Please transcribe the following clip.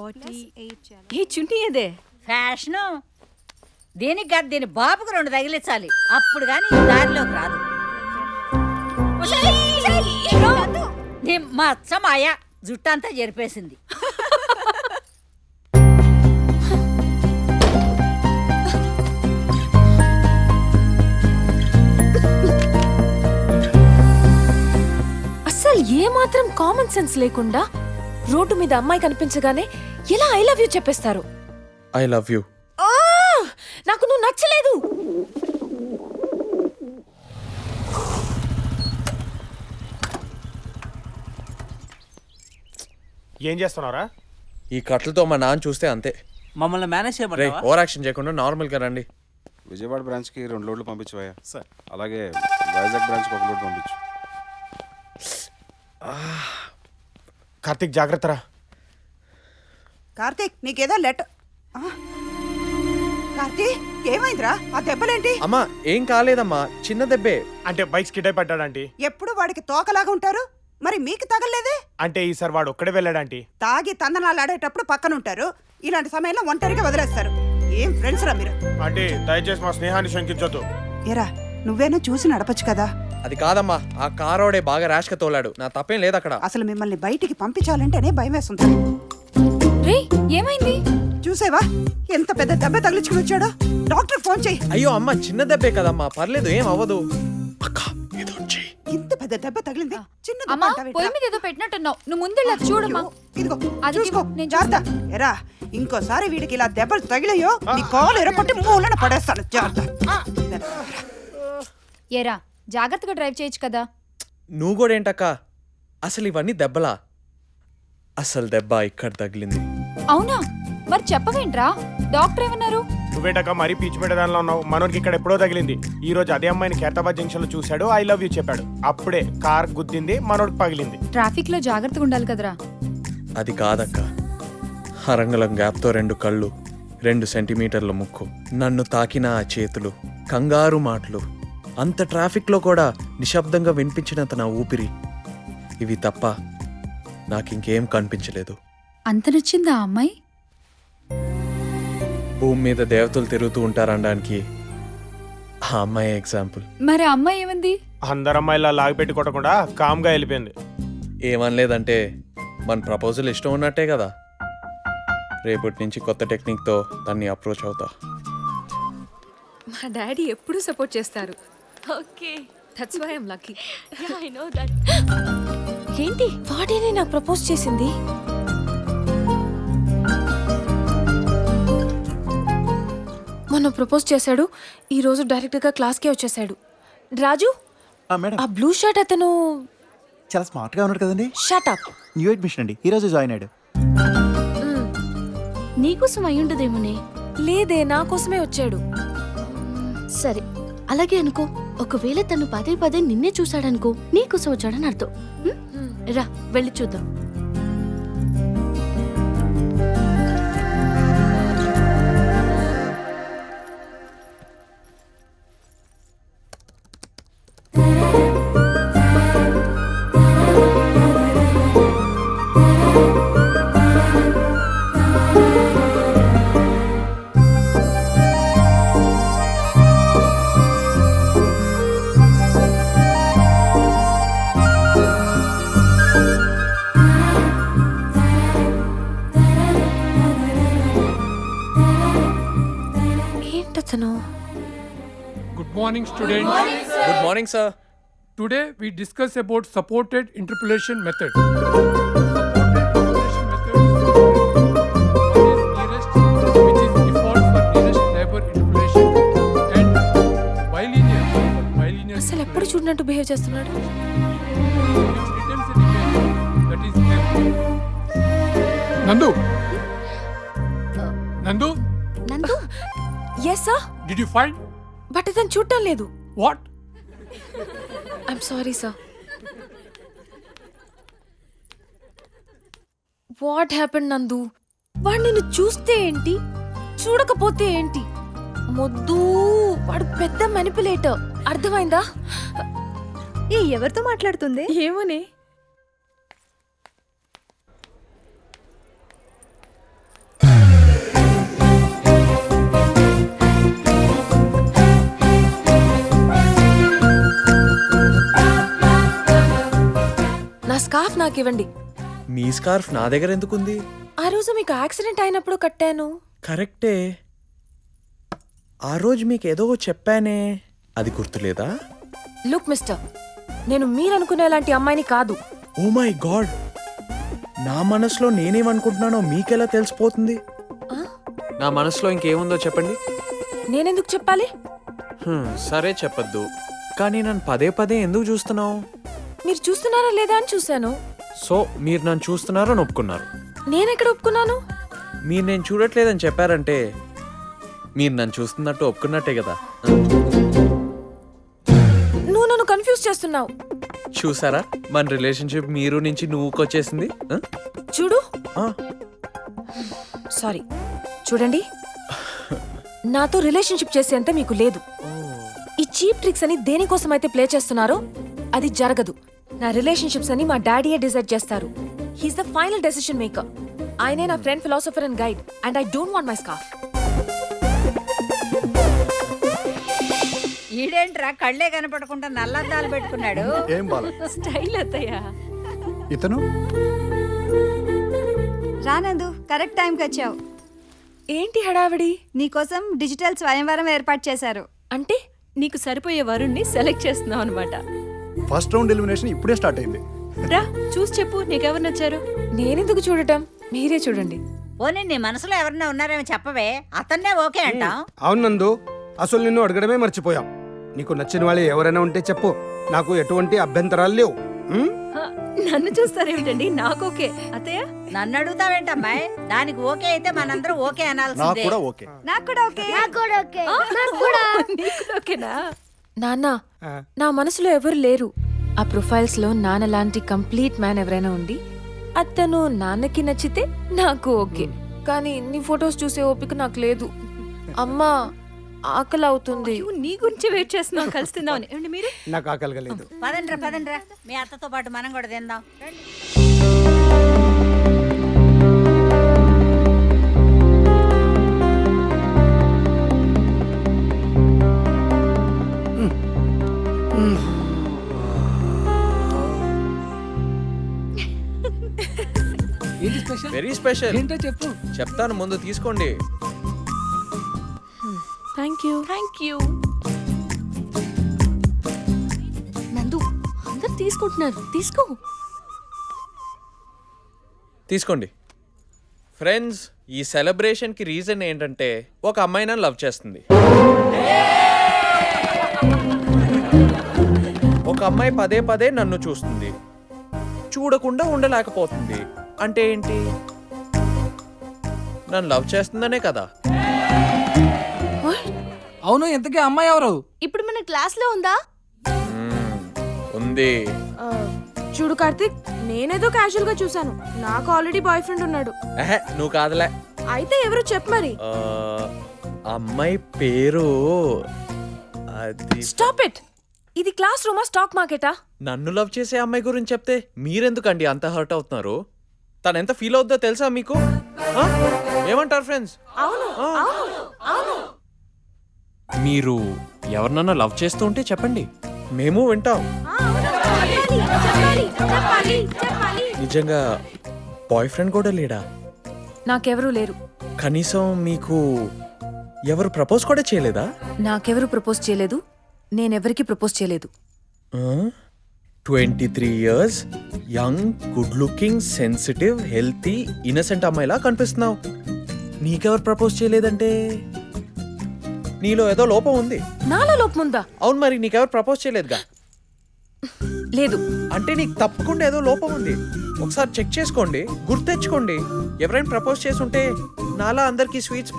ఈ చుంటి ఏదే ఫ్యాషను దేనికి కాదు, దీని బాబుకు 2 తగిలించాలి, అప్పుడు కానీ ఈ దారిలోకి రాదు. మా అచ్చ మాయ జుట్టంతా జరిపేసింది. అసలు ఏ మాత్రం కామన్ సెన్స్ లేకుండా రోడ్డు మీద అమ్మాయి కనిపించగానే ఎలా ఐ లవ్ యూ చెప్పేస్తారు. I love you. నాకు నువ్వు నచ్చలేదు. ఏం చేస్తున్నారా? ఈ కట్లతో మా నాన్న చూస్తే అంతే. మమ్మల్ని మేనేజ్ రే, చేయమంటావా? ఓవర్ యాక్షన్ చేయకుండా నార్మల్ గా రండి. విజయవాడ బ్రాంచ్కి 2 లోడ్లు పంపించవయ్యా. సార్. అలాగే వైజాగ్ బ్రాంచ్కి 1 లోడ్ పంపించు. కార్తీక్ జాగ్రత్త రా. కార్తీక్ నీకేదో లెటర్. కార్తీక్ ఏమైందిరా? ఆ దెబ్బలేంటి? అమ్మా ఏం కాలేదమ్మా, చిన్న దెబ్బే. అంటే బైక్ స్కిడ్ అయి పడ్డాడంటీ. ఎప్పుడు వాడికి తోకలాగా ఉంటారు, మరి మీకు తగలలేదే? అంటే ఈసారి వాడు ఒక్కడే వెళ్ళాడంటీ. తాగి తందనాలు ఆడేటప్పుడు పక్కన ఉంటారు, ఇలాంటి సమయంలో ఒంటరిగా వదిలేస్తారు. ఏం ఫ్రెండ్స్ రా మీరు? అంటే దయచేసి మా స్నేహాన్ని శంకించొద్దు. ఏరా నువ్వేనా చూసి నడపచ్చు కదా. అది కాదమ్మా, ఆ కారోడే బాగా ర్యాష్ గా తోలాడు, నా తప్పేం లేదు అక్కడ. అసలు మిమ్మల్ని బయటికి పంపించాలంటేనే భయం వేస్తుంది. రే ఏమైంది? చూసేవా ఎంత పెద్ద దెబ్బ తగిలించుకుని వచ్చాడో? డాక్టర్ ఫోన్ చెయ్యి. అయ్యో అమ్మ, చిన్న దెబ్బే కదమ్మా, పర్లేదు, ఏం అవ్వదు. అక్క ఏదో చెయ్యి. ఇంత పెద్ద దెబ్బ తగిలింది, చిన్న దెబ్బ అమ్మా అంటావేంట్రా? పొయ్యి మీద ఏదో పెట్టినట్టున్నావు, నువ్వు ముందెళ్ళి అది చూడమ్మా. ఇదిగో అది చూసుకో, నేను జాగ్రత్త. ఎరా ఇంకోసారి వీడికి ఇలా దెబ్బలు తగిలాయో నీ కాలు ఎరపట్టి మూలన పడేస్తాను. జాగ్రత్త. ఏరా జాగ్రత్తగా డ్రైవ్ చేయొచ్చు కదా. నువ్వు కూడా ఏంటక్క, అసలు ఇవన్నీ దెబ్బలా? అసలు దెబ్బ ఇక్కడ తగిలింది. అవునా? మరి చెప్పవేంట్రా? డాక్టర్ ఏమన్నారు? నువ్వేటక్క మరీ పీచు పెట్టదానిలో ఉన్నావు. మనోడికి ఇక్కడ ఎప్పుడో తగిలింది. ఈ రోజు అదే అమ్మాయిని ఖైరతాబాద్ జంక్షన్ లో చూశాడు, ఐ లవ్ యూ చెప్పాడు. అప్పుడే కార్ గుద్దింది, మనోడికి పగిలింది. ట్రాఫిక్ లో జాగ్రత్తగా ఉండాలి కదరా. అది కాదక్క, అరంగలం గ్యాప్తో 2 కళ్ళు, 2 సెంటీమీటర్ల ముక్కు, నన్ను తాకిన ఆ చేతులు, కంగారు మాటలు, అంత ట్రాఫిక్లో కూడా నిశ్శబ్దంగా వినిపించినంత నా ఊపిరి, ఇవి తప్ప నాకింకేం కనిపించలేదు. అంత నచ్చిందా ఆ అమ్మాయి? భూమి మీద దేవతలు తిరుగుతూ ఉంటారనడానికి ఆ అమ్మాయి ఎగ్జాంపుల్. మరి ఆ అమ్మాయి ఏమంది? అందరు అమ్మాయిలా లాగి పెట్టి కొట్టకుండా కామ్గా వెళ్ళిపోయింది. ఏమనలేదంటే మన ప్రపోజల్ ఇష్టం ఉన్నట్టే కదా. రేపటి నుంచి కొత్త టెక్నిక్తో దాన్ని అప్రోచ్ అవుతా. మా డాడీ ఎప్పుడూ సపోర్ట్ చేస్తారు. Okay that's why I am lucky. Yeah I know that. ఏంటి వాడేనే నాకు ప్రపోజ్ చేసింది? మొన్న ప్రపోజ్ చేశాడు, ఈ రోజు డైరెక్ట్ గా క్లాస్ కే వచ్చేసాడు. రాజు మేడం, ఆ బ్లూ షర్ట్ అతను చాలా స్మార్ట్ గా ఉన్నాడు కదండి. Shut up. న్యూ అడ్మిషన్ అండి, ఈ రోజు జాయిన్ అయ్యాడు. నీకోసం అయ్యుండదేమోనే. లేదే, నా కోసమే వచ్చాడు. సరే అలాగే అనుకో. ఒకవేళ తను పదే పదే నిన్నే చూశాడనుకో, నీకోసం వచ్చాడని అర్థం. రా వెళ్ళి చూద్దాం. ఏంటతను? Good morning, students. Good morning sir. Today we discuss about supported interpolation method. Which is default for nearest neighbor interpolation, and bilinear for bilinear. అసలు ఎప్పుడు చూడనట్టు బిహేవ్ చేస్తున్నాడు. Which returns an image that is empty. Nandu. Nandu, Nandu, yes sir, did you find but ఇతను చూడటం లేదు. what? I'm sorry sir. What happened Nandu? వాడు నిన్ను చూస్తే ఏంటి, చూడకపోతే ఏంటి? మొద్దు, వాడు పెద్ద మ్యానిపులేటర్. అర్థమైందా? ఏ ఎవరితో మాట్లాడుతుంది? ఏమోనే. నాకు ఇవ్వండి. మీ స్కార్ఫ్ నా దగ్గర ఎందుకుంది? ఆ రోజు మీకు యాక్సిడెంట్ అయినప్పుడు కట్టాను. కరెక్టే. ఆ రోజు మీకు ఏదో చెప్పానే, అది గుర్తులేదా? లుక్ మిస్టర్, నేను మీరనుకునేలాంటి అమ్మాయిని కాదు. ఓ మై గాడ్, నా మనసులో నేనేమనుకుంటున్నానో మీకెలా తెలిసిపోతుంది? నా మనసులో ఇంకేముందో చెప్పండి. నేనెందుకు చెప్పాలి? సరే చెప్పద్దు, కానీ నన్ను పదే పదే ఎందుకు చూస్తున్నావు? మీరు చూస్తున్నారా లేదా అని చూశాను. సో మీరు నన్ను చూస్తున్నారని ఒప్పుకున్నారు. నేనెక్కడ ఒప్పుకున్నాను? మీరు నేను చూడట్లేదని చెప్పారంటే మీరు నన్ను చూస్తున్నట్టు ఒప్పుకున్నట్టే కదా. నువ్వు నన్ను కన్ఫ్యూజ్ చేస్తున్నావు. చూసారా మన రిలేషన్షిప్ మీరు నుంచి నువ్వుకొచ్చేసింది. చూడు, సారీ, చూడండి, నాతో రిలేషన్షిప్ చేసేంత మీకు లేదు. ఈ చీప్ ట్రిక్స్ అని దేనికోసం అయితే ప్లే చేస్తున్నారో అది జరగదు. నా రిలేషన్షిప్స్ అని మా డాడీయే డిసైడ్ చేస్తారు. He's the final decision maker. ఆయనే నా friend, philosopher and guide, and I don't want my scarf. ఈడేంట్రా కళ్ళే కనపడకుండా నల్లద్దాలు పెట్టుకున్నాడు. ఏం బాల స్టైల్ అత్తయ్య. ఇతను రానందు, కరెక్ట్ టైంకి వచ్చావు. ఏంటి హడావిడి? నీకోసం డిజిటల్ స్వయంవరం ఏర్పాటు చేశారు. అంటే నీకు సరిపోయే వరుణ్ణి సెలెక్ట్ చేస్తున్నావు అనమాట. ఫస్ట్ రౌండ్ ఎలిమినేషన్ ఇప్పుడే స్టార్ట్ అయింది. రా చూసి చెప్పు, నీకెవరు నచ్చారు? నేనెందుకు చూడటం, మీరే చూడండి. పోనీ నీ మనసులో ఎవరన్నా ఉన్నారేమో చెప్పవే, అతన్నే ఓకే అంటాం. అవును నందు, అసలు నిన్ను అడగడమే మర్చిపోయాం. నీకు నచ్చిన వాళ్ళు ఎవరైనా ఉంటే చెప్పు, నాకు ఎటువంటి అభ్యంతరాలు లేవు. నన్ను చూస్తారేమిటండి, నాకు ఓకే. అత్తయ్య నన్ను అడుగుతావేంటమ్మాయి? దానికి ఓకే అయితే మనందరం ఓకే నాకు అనాల్సిందే. కూడా ఓకే. నాకు కూడా ఓకే. నీకు ఓకేనా? నాన్న, నా మనసులో ఎవరు లేరు. ఆ ప్రొఫైల్స్ లో నాన్న లాంటి కంప్లీట్ మ్యాన్ ఎవరైనా ఉండి అతను నాన్నకి నచ్చితే నాకు ఓకే. కానీ నీ ఫొటోస్ చూసే ఓపిక నాకు లేదు. అమ్మా, ఆకలి అవుతుంది. నీ గురించి వెయిట్ చేస్తున్నావు, కలిసి తిందామని. మీరు నాకు ఆకలిగా లేదు. పదండ్రా పదండ్రా, మీ అత్తతో పాటు మనం కూడా తిందాం. ఏంటి స్పెషల్? Very special. ఏంటో చెప్పు. చెప్తాను, ముందు తీసుకోండి. Thank you. నందు, అందరు తీసుకుంటున్నారు, తీసుకో. తీసుకోండి. ఫ్రెండ్స్, ఈ సెలబ్రేషన్ కి రీజన్ ఏంటంటే ఒక అమ్మాయి నన్ను లవ్ చేస్తుంది. ఒక అమ్మాయి పదే పదే నన్ను చూస్తుంది, చూడకుండా ఉండలేకపోతుంది. అంటే ఏంటి? నన్ను లవ్ చేస్తుందనే కదా. అవును, ఇంతకీ అమ్మాయి ఎవరు? ఇప్పుడు మన క్లాస్ లో ఉందా? ఉంది. చూడు కార్తిక్, నేనేదో క్యాజువల్ గా చూసాను. నాకు ఆల్రెడీ బాయ్ ఫ్రెండ్ ఉన్నాడు. నువ్వు కాదులే. అయితే ఎవరు చెప్పు మరి. అమ్మాయి పేరు అది. Stop it. ఇది క్లాస్ రూమా, స్టాక్ మార్కెటా? నన్ను లవ్ చేసే అమ్మాయి గురించి చెప్తే మీరెందుకండి అంత హర్ట్ అవుతున్నారు? తను ఎంత ఫీల్ అవుద్దో తెలుసా మీకు? ఏమంటారు ఫ్రెండ్స్? మీరు ఎవరినన్నా లవ్ చేస్తూ ఉంటే చెప్పండి, మేము వింటాం. నిజంగా బాయ్ ఫ్రెండ్ కూడా లేడా? నాకెవరూ లేరు. కనీసం మీకు ఎవరు ప్రపోజ్ కూడా చేయలేదా? నాకెవరు ప్రపోజ్ చేయలేదు, నేనెవరికి ప్రపోజ్ చేయలేదు. 23 years, young, good looking, sensitive, healthy, innocent అమ్మాయిలా కనిపిస్తున్నావు. నీకెవరు ప్రపోజ్ చేయలేదంటే నీలో ఏదో లోపం ఉంది. నాలో లోపం ఉందా? అవును, మరి నీకెవరు ప్రపోజ్ చేయలేదుగా. లేదు. అంటే నీకు తప్పకుండా ఏదో లోపం ఉంది. ఒకసారి చెక్ చేసుకోండి, గుర్తెచ్చుకోండి. ఎవరైనా ప్రపోజ్ చేసి ఉంటే నాలా అందరికీ స్వీట్స్